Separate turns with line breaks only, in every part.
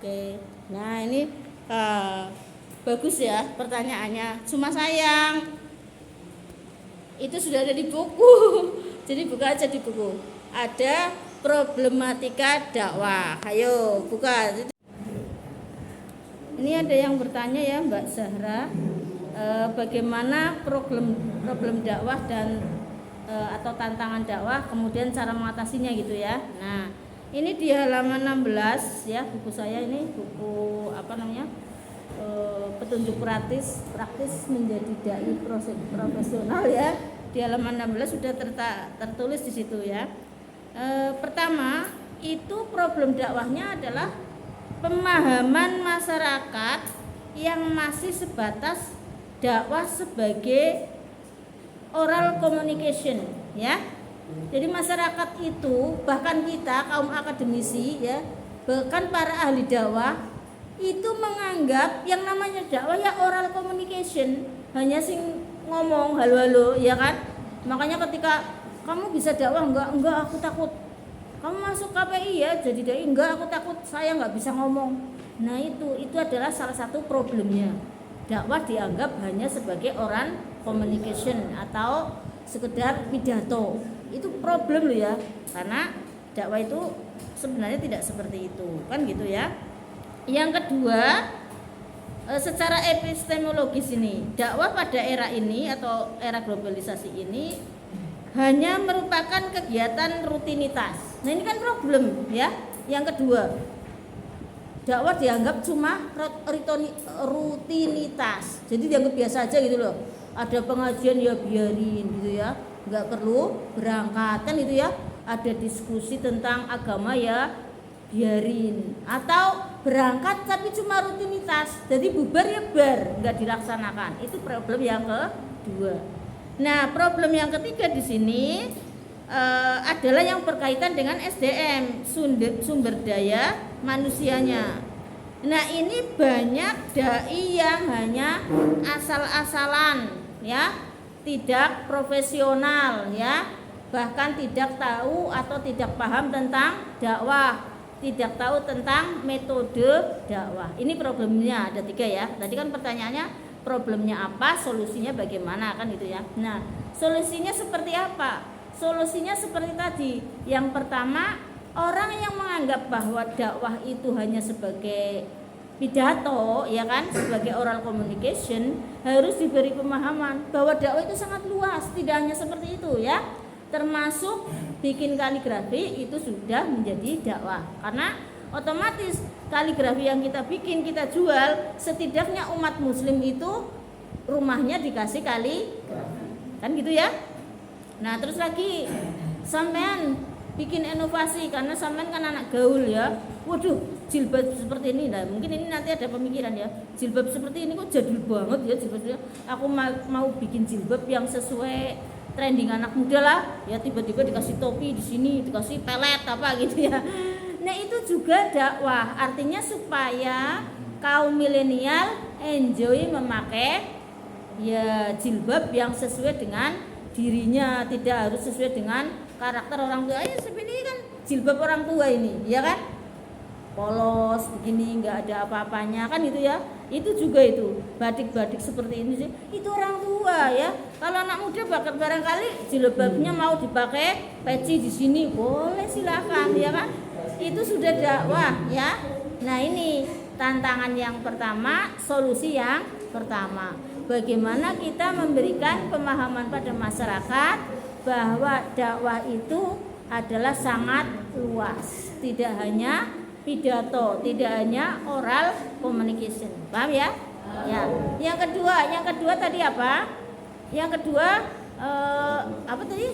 Oke, nah ini eh, bagus ya pertanyaannya. Cuma sayang itu sudah ada di buku. Jadi buka aja di buku. Ada problematika dakwah. Ayo buka. Ini ada yang bertanya ya Mbak Zahra, bagaimana problem dakwah dan atau tantangan dakwah, kemudian cara mengatasinya gitu ya. Nah, ini di halaman 16 ya, buku saya ini buku apa namanya? Petunjuk praktis menjadi dai profesional ya. Di halaman 16 sudah tertulis di situ ya. Pertama, itu problem dakwahnya adalah pemahaman masyarakat yang masih sebatas dakwah sebagai oral communication ya. Jadi masyarakat itu, bahkan kita kaum akademisi ya, bahkan para ahli dakwah itu menganggap yang namanya dakwah ya oral communication, hanya sing ngomong halo-halo ya kan. Makanya ketika kamu bisa dakwah enggak aku takut. Kamu masuk KPI ya jadi dai, enggak aku takut, saya nggak bisa ngomong. Nah itu adalah salah satu problemnya. Dakwah dianggap hanya sebagai oral communication atau sekedar pidato. Itu problem loh ya, karena dakwah itu sebenarnya tidak seperti itu kan gitu ya. Yang kedua, secara epistemologis ini, dakwah pada era ini atau era globalisasi ini hanya merupakan kegiatan rutinitas. Nah ini kan problem ya. Yang kedua, dakwah dianggap cuma rutinitas. Jadi dianggap biasa aja gitu loh. Ada pengajian ya biarin gitu ya, nggak perlu berangkat kan itu ya. Ada diskusi tentang agama ya biarin, atau berangkat tapi cuma rutinitas, jadi bubar ya bar, nggak dilaksanakan. Itu problem yang kedua. Nah problem yang ketiga di sini adalah yang berkaitan dengan SDM, sumber daya manusianya. Nah ini banyak dai yang hanya asal-asalan ya, tidak profesional ya, bahkan tidak tahu atau tidak paham tentang dakwah, tidak tahu tentang metode dakwah. Ini problemnya ada 3 ya. Tadi kan pertanyaannya problemnya apa, solusinya bagaimana kan itu ya. Nah solusinya seperti apa? Solusinya seperti tadi. Yang pertama, orang yang menganggap bahwa dakwah itu hanya sebagai pidato ya kan, sebagai oral communication, harus diberi pemahaman bahwa dakwah itu sangat luas, tidak hanya seperti itu ya. Termasuk bikin kaligrafi itu sudah menjadi dakwah, karena otomatis kaligrafi yang kita bikin, kita jual, setidaknya umat muslim itu rumahnya dikasih kaligrafi kan gitu ya. Nah terus lagi sampean bikin inovasi, karena sampean kan anak gaul ya. Waduh jilbab seperti ini, nah mungkin ini nanti ada pemikiran ya, jilbab seperti ini kok jadul banget ya jilbabnya. Aku mau bikin jilbab yang sesuai trending anak muda lah ya, tiba-tiba dikasih topi di sini, dikasih pelet apa gitu ya. Nah itu juga dakwah, artinya supaya kaum milenial enjoy memakai ya jilbab yang sesuai dengan dirinya, tidak harus sesuai dengan karakter orang tua. Seperti ini kan jilbab orang tua ini ya kan, polos begini, nggak ada apa-apanya kan itu ya. Itu juga itu batik-batik seperti ini sih, itu orang tua ya. Kalau anak muda barangkali jilbabnya mau dipakai peci di sini, boleh silakan ya kan. Itu sudah dakwah ya. Nah ini tantangan yang pertama, solusi yang pertama, bagaimana kita memberikan pemahaman pada masyarakat bahwa dakwah itu adalah sangat luas, tidak hanya pidato, tidak hanya oral communication. Paham ya? Ya. Yang kedua tadi apa? Yang kedua apa tadi?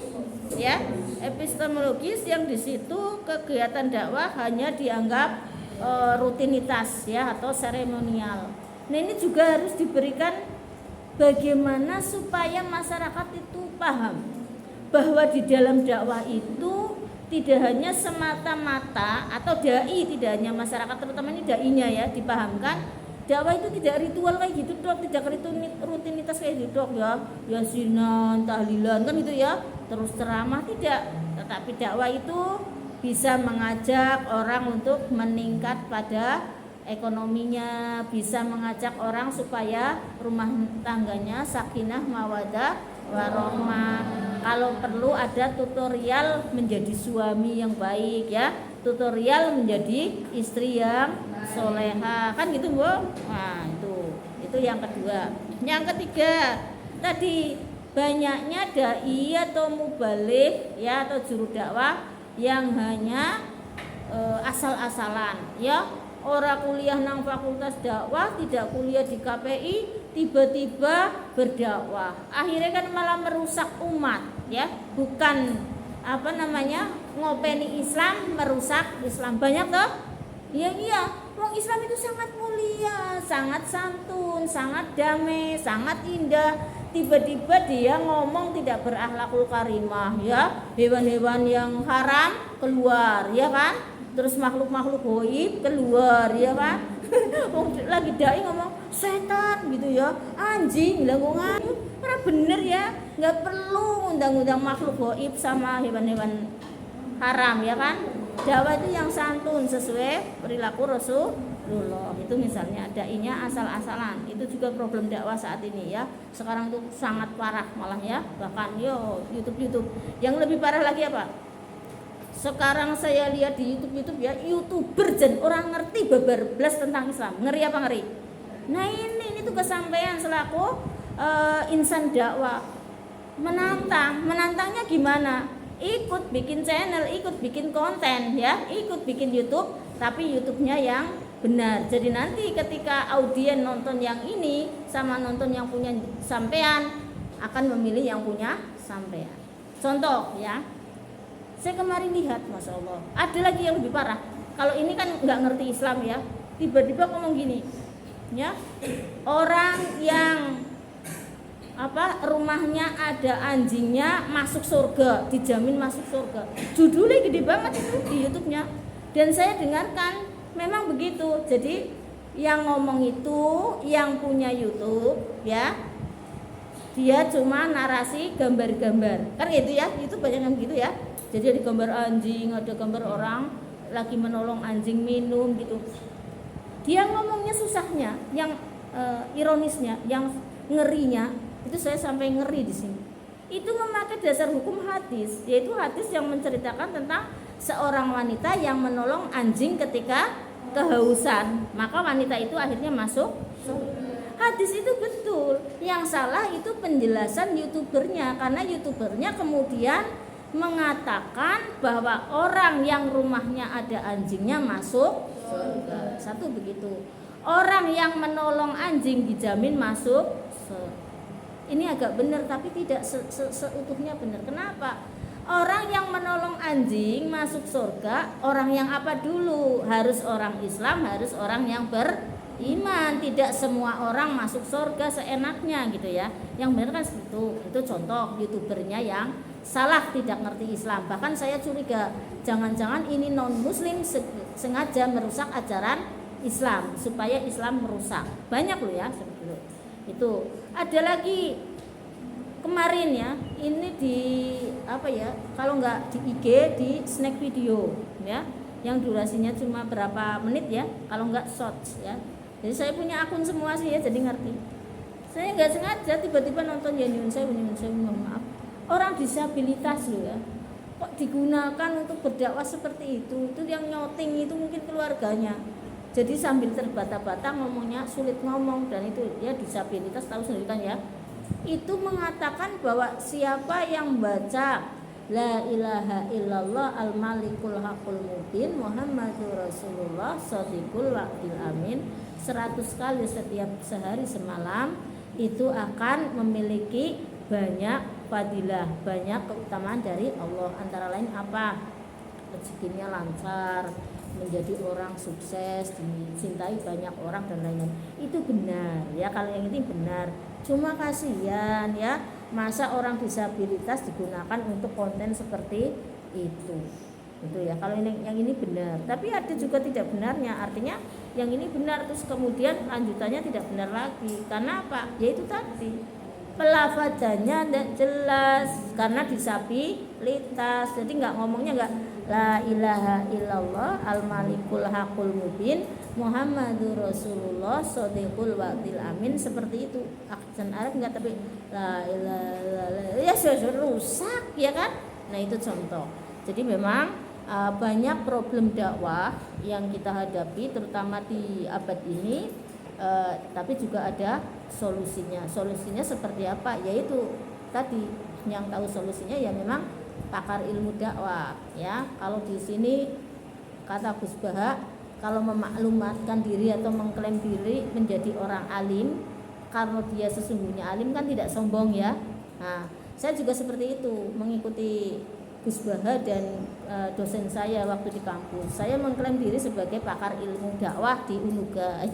Ya, epistemologis, yang di situ kegiatan dakwah hanya dianggap rutinitas ya atau seremonial. Nah, ini juga harus diberikan bagaimana supaya masyarakat itu paham bahwa di dalam dakwah itu tidak hanya semata-mata, atau dai, tidak hanya masyarakat, terutama ini dainya ya, dipahamkan dakwah itu tidak ritual kayak gitu dok, tidak rutinitas kayak gitu dok ya, yasinan, tahlilan kan itu ya, terus ceramah, tidak. Tetapi dakwah itu bisa mengajak orang untuk meningkat pada ekonominya, bisa mengajak orang supaya rumah tangganya sakinah mawadah warohmah. Kalau perlu ada tutorial menjadi suami yang baik ya, tutorial menjadi istri yang soleha, kan gitu Bu. Nah itu yang kedua. Yang ketiga tadi, banyaknya dai atau mubaligh ya, atau juru dakwah yang hanya asal-asalan ya, orang kuliah nang fakultas dakwah, tidak kuliah di KPI, tiba-tiba berdakwah, akhirnya kan malah merusak umat ya, bukan ngopeni Islam, merusak Islam. Banyak toh? Iya, wong Islam itu sangat mulia, sangat santun, sangat damai, sangat indah. Tiba-tiba dia ngomong tidak berakhlakul karimah ya, hewan-hewan yang haram keluar ya kan, terus makhluk-makhluk goib keluar ya kan. Lagi dai ngomong setan gitu ya, anjing langgungan, ora bener ya, nggak perlu undang-undang makhluk goib sama hewan-hewan haram ya kan. Dakwah itu yang santun sesuai perilaku Rasulullah. Itu misalnya dainya asal-asalan, itu juga problem dakwah saat ini ya. Sekarang itu sangat parah malah ya, bahkan YouTube yang lebih parah lagi apa? Sekarang saya lihat di YouTube ya, YouTuber jen orang ngerti babar blas tentang Islam. Ngeri apa ngeri? Nah ini tugas sampean selaku insan dakwah. Menantangnya gimana? Ikut bikin channel, ikut bikin konten ya, ikut bikin YouTube, tapi YouTube-nya yang benar. Jadi nanti ketika audien nonton yang ini sama nonton yang punya sampean, akan memilih yang punya sampean. Contoh ya, saya kemarin lihat, Masya Allah, ada lagi yang lebih parah. Kalau ini kan nggak ngerti Islam ya, tiba-tiba ngomong gini ya, orang yang rumahnya ada anjingnya masuk surga, dijamin masuk surga. Judulnya gede banget itu di YouTube-nya. Dan saya dengarkan memang begitu. Jadi yang ngomong itu yang punya YouTube ya, dia cuma narasi gambar-gambar. Kan gitu ya, itu banyak yang gitu ya. Jadi ada gambar anjing, ada gambar orang lagi menolong anjing minum gitu. Dia ngomongnya susahnya, yang ironisnya, yang ngerinya itu saya sampai ngeri di sini. Itu memakai dasar hukum hadis, yaitu hadis yang menceritakan tentang seorang wanita yang menolong anjing ketika kehausan, maka wanita itu akhirnya masuk surga. Hadis itu betul. Yang salah itu penjelasan YouTubernya, karena YouTubernya kemudian mengatakan bahwa orang yang rumahnya ada anjingnya masuk surga. Satu begitu. Orang yang menolong anjing dijamin masuk surga. Ini agak benar tapi tidak seutuhnya benar. Kenapa? Orang yang menolong anjing masuk surga, orang yang apa dulu? Harus orang Islam, harus orang yang beriman. Tidak semua orang masuk surga seenaknya gitu ya. Yang benar kan itu contoh YouTubernya yang salah, tidak ngerti Islam. Bahkan saya curiga, jangan-jangan ini non muslim sengaja merusak ajaran Islam supaya Islam merusak. Banyak loh ya seperti itu. Itu ada lagi kemarin ya, ini di kalau nggak di IG, di snack video ya, yang durasinya cuma berapa menit ya, kalau nggak shorts ya. Jadi saya punya akun semua sih ya, jadi ngerti. Saya nggak sengaja tiba-tiba nonton ya, nyuwun saya mohon maaf, orang disabilitas loh ya, kok digunakan untuk berdakwah seperti itu yang nyoting itu mungkin keluarganya. Jadi sambil terbata-bata ngomongnya, sulit ngomong, dan itu ya disabilitas, tahu sendiri kan ya. Itu mengatakan bahwa siapa yang baca La ilaha illallah al-malikul haqul mubin Muhammadur Rasulullah shadiqul wa'dil amin 100 kali setiap sehari semalam, itu akan memiliki banyak fadilah, banyak keutamaan dari Allah. Antara lain apa? Rezekinya lancar, menjadi orang sukses, dicintai banyak orang dan lain-lain. Itu benar ya, kalau yang ini benar. Cuma kasihan ya, masa orang disabilitas digunakan untuk konten seperti itu. Itu ya, kalau yang ini benar. Tapi ada juga tidak benarnya. Artinya yang ini benar terus kemudian lanjutannya tidak benar lagi. Karena apa? Ya itu tadi, pelafadannya tidak jelas karena disabilitas. Jadi ngomongnya nggak La ilaha illallah al-malikul haqul mubin Muhammadur Rasulullah shodiqul wa'dil amin, seperti itu. Aksen Arab enggak, tapi la ilaha illallah ya sudah rusak ya kan. Nah itu contoh. Jadi memang banyak problem dakwah yang kita hadapi terutama di abad ini, tapi juga ada solusinya. Solusinya seperti apa? Yaitu tadi yang tahu solusinya ya memang pakar ilmu dakwah ya. Kalau di sini kata Gus Baha, kalau memaklumatkan diri atau mengklaim diri menjadi orang alim, kalau dia sesungguhnya alim kan tidak sombong ya. Nah, saya juga seperti itu, mengikuti Gus Baha dan dosen saya waktu di kampus. Saya mengklaim diri sebagai pakar ilmu dakwah di Unuga.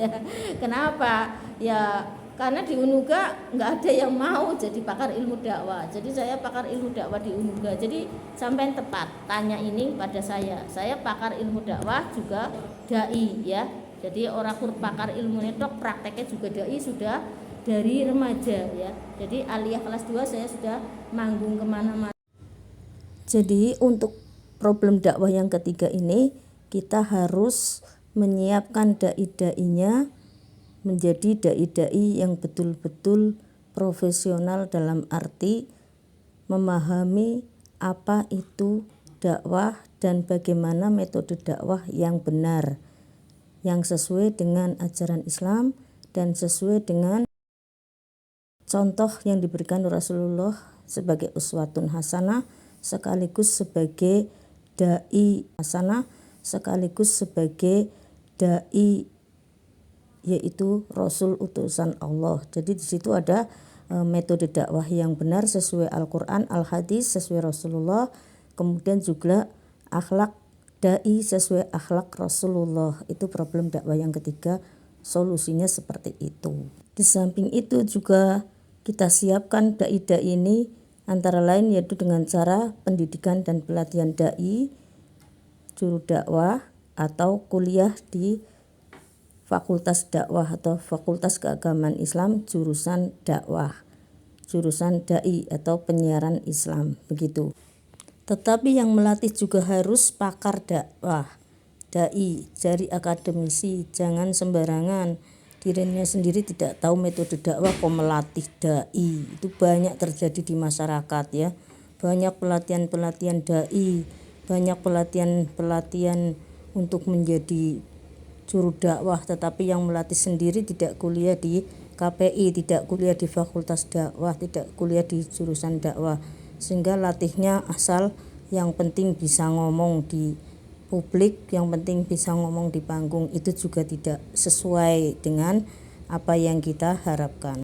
Kenapa? Ya karena di Unuga nggak ada yang mau jadi pakar ilmu dakwah. Jadi saya pakar ilmu dakwah di Unuga. Jadi sampai tepat tanya ini pada saya pakar ilmu dakwah juga dai ya. Jadi orang pakar ilmu netok, prakteknya juga dai sudah dari remaja ya. Jadi aliyah kelas 2 saya sudah manggung kemana-mana. Jadi untuk problem dakwah yang ketiga ini kita harus menyiapkan dai-dainya menjadi dai-dai yang betul-betul profesional dalam arti memahami apa itu dakwah dan bagaimana metode dakwah yang benar, yang sesuai dengan ajaran Islam dan sesuai dengan contoh yang diberikan Rasulullah sebagai uswatun hasanah, sekaligus sebagai dai hasanah, sekaligus sebagai dai yaitu Rasul utusan Allah. Jadi di situ ada metode dakwah yang benar sesuai Al-Quran, Al-Hadis sesuai Rasulullah, kemudian juga akhlak dai sesuai akhlak Rasulullah. Itu problem dakwah yang ketiga, solusinya seperti itu. Di samping itu juga kita siapkan dai-dai ini antara lain yaitu dengan cara pendidikan dan pelatihan dai, juru dakwah atau kuliah di Fakultas Dakwah atau Fakultas Keagamaan Islam jurusan dakwah, jurusan dai atau penyiaran Islam begitu. Tetapi yang melatih juga harus pakar dakwah, dai, dari akademisi, jangan sembarangan. Dirinya sendiri tidak tahu metode dakwah kok melatih dai. Itu banyak terjadi di masyarakat ya. Banyak pelatihan-pelatihan dai, banyak pelatihan-pelatihan untuk menjadi juru dakwah, tetapi yang melatih sendiri tidak kuliah di KPI, tidak kuliah di Fakultas Dakwah, tidak kuliah di jurusan dakwah, sehingga latihnya asal yang penting bisa ngomong di publik, yang penting bisa ngomong di panggung. Itu juga tidak sesuai dengan apa yang kita harapkan.